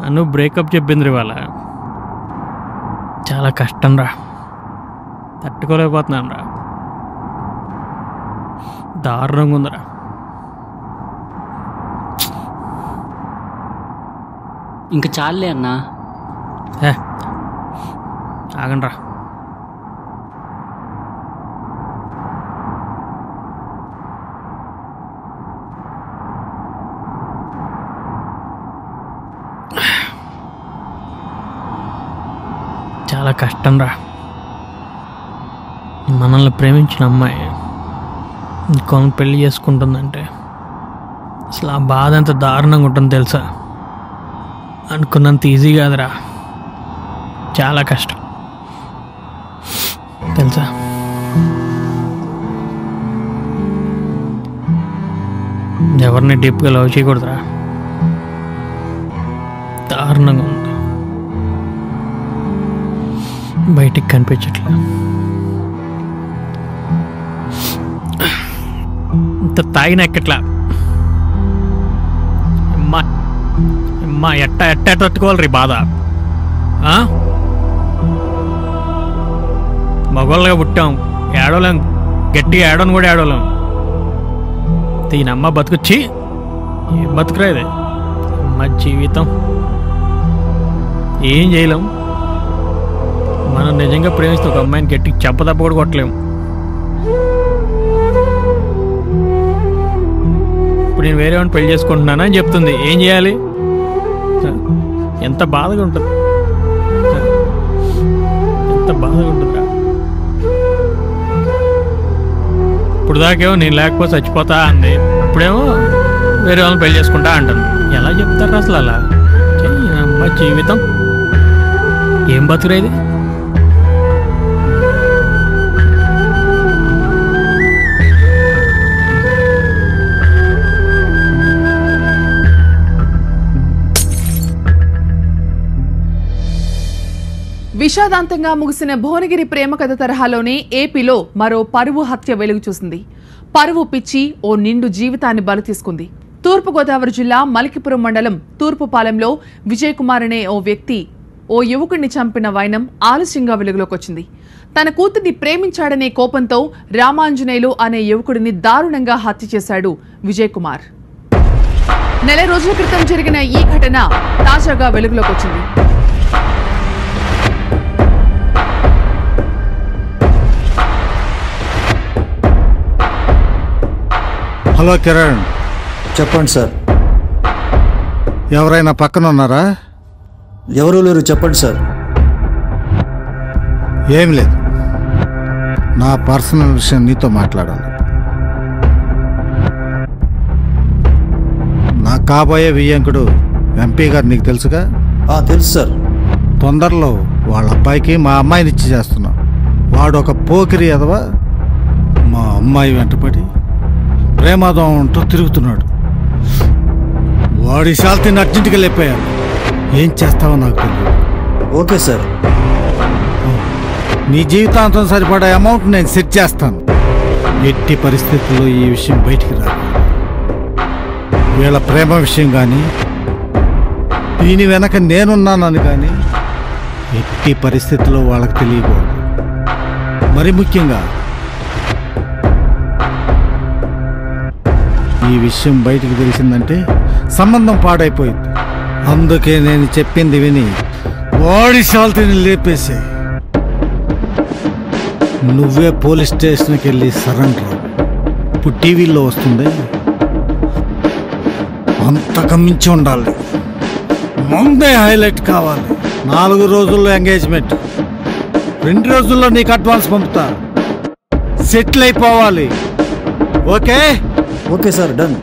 అను breakup చెప్పింది ఇవాళ. చాలా కష్టం రా, తట్టుకోలేకపోతున్నాను రా, దారుణంగా ఉందిరా. ఇంక చాలే అన్నా. ఆగండి రా. చాలా కష్టం రా. మనల్ని ప్రేమించిన అమ్మాయి ఇంకొన్ని పెళ్ళి చేసుకుంటుందంటే అసలు ఆ బాధ ఎంత దారుణంగా ఉంటుంది తెలుసా. అనుకున్నంత ఈజీ కాదురా, చాలా కష్టం తెలుసా. ఎవరిని డీప్గా లవ్ చేయకూడదురా, దారుణంగా ఉంది, బయటికి కనిపించట్లే. ఇంత తాగిన ఎక్కట్లా. అమ్మా ఎట్ట తట్టుకోవాలి రీ బాధ. మగవాళ్ళగా పుట్టాం, ఏడవలేం, గట్టిగా ఏడవని కూడా ఏడవలేం. దీనమ్మ బతుకొచ్చి ఏం బతుకురా ఇది. అమ్మ జీవితం ఏం చేయలేం. మనం నిజంగా ప్రేమిస్తే ఒక అమ్మాయిని గట్టికి చెప్పదప్ప కూడా కొట్టలేము. ఇప్పుడు నేను వేరే వాడిని పెళ్లి చేసుకుంటున్నానా అని చెప్తుంది, ఏం చేయాలి? ఎంత బాధగా ఉంటుంది, ఎంత బాధగా ఉంటుందిరా. ఇప్పుడు దాకేమో నేను లేకపోతే చచ్చిపోతా అంది, ఇప్పుడేమో వేరే వాళ్ళని పెళ్లి చేసుకుంటా అంటుంది. ఎలా చెప్తారు అసలు అలా? అమ్మ జీవితం ఏం బతుకురా ఇది. విషాదాంతంగా ముగిసిన భువనగిరి ప్రేమ కథ తరహాలోనే ఏపీలో మరో పరువు హత్య వెలుగు చూసింది. పరువు పిచ్చి ఓ నిండు జీవితాన్ని బలి తీసుకుంది. తూర్పుగోదావరి జిల్లా మలికిపురం మండలం తూర్పుపాలెంలో విజయ్ కుమార్ అనే ఓ వ్యక్తి ఓ యువకుడిని చంపిన వైనం ఆలస్యంగా వెలుగులోకొచ్చింది. తన కూతుర్ని ప్రేమించాడనే కోపంతో రామాంజనేయులు అనే యువకుడిని దారుణంగా హత్య చేశాడు విజయ్ కుమార్. నెల రోజుల క్రితం జరిగిన ఈ ఘటన తాజాగా వెలుగులోకొచ్చింది. హలో కిరణ్. చెప్పండి సార్. ఎవరైనా పక్కన ఉన్నారా? ఎవరూ లేరు, చెప్పండి సార్. ఏం లేదు, నా పర్సనల్ విషయం నీతో మాట్లాడాలి. నా కాబోయే వియ్యంకుడు ఎంపీ గారు నీకు తెలుసుగా? తెలుసు సార్. తొందరలో వాళ్ళ అబ్బాయికి మా అమ్మాయిని ఇచ్చి చేస్తున్నా. వాడు ఒక పోకిరి ఎదవ మా అమ్మాయి వెంటపడి ప్రేమాదోమంటూ తిరుగుతున్నాడు. వాడి శాల్తీని అర్జెంటుగా లేపాయాను. ఏం చేస్తావో నాకు తెలియదు. Okay sir. నీ జీవితాంతం సరిపడే అమౌంట్ నేను సెట్ చేస్తాను. ఎట్టి పరిస్థితుల్లో ఈ విషయం బయటికి రాదు. వీళ్ళ ప్రేమ విషయం కానీ దీని వెనక నేనున్నానని కానీ ఎట్టి పరిస్థితుల్లో వాళ్ళకి తెలియకూడదు. మరి ముఖ్యంగా ఈ విషయం బయటికి తెలిసిందంటే సంబంధం పాడైపోయింది. అందుకే నేను చెప్పింది విని వాడి శాల్తీని లేపేసే. నువ్వే పోలీస్ స్టేషన్కి వెళ్ళి సరెండర్. ఇప్పుడు టీవీలో వస్తుంది, అంతకు మించి ఉండాలి. ముందే హైలైట్ కావాలి. 4 రోజుల్లో ఎంగేజ్మెంట్, 2 రోజుల్లో నీకు అడ్వాన్స్ పంపుతా. సెటిల్ అయిపోవాలి. ఓకే? Okay sir, done.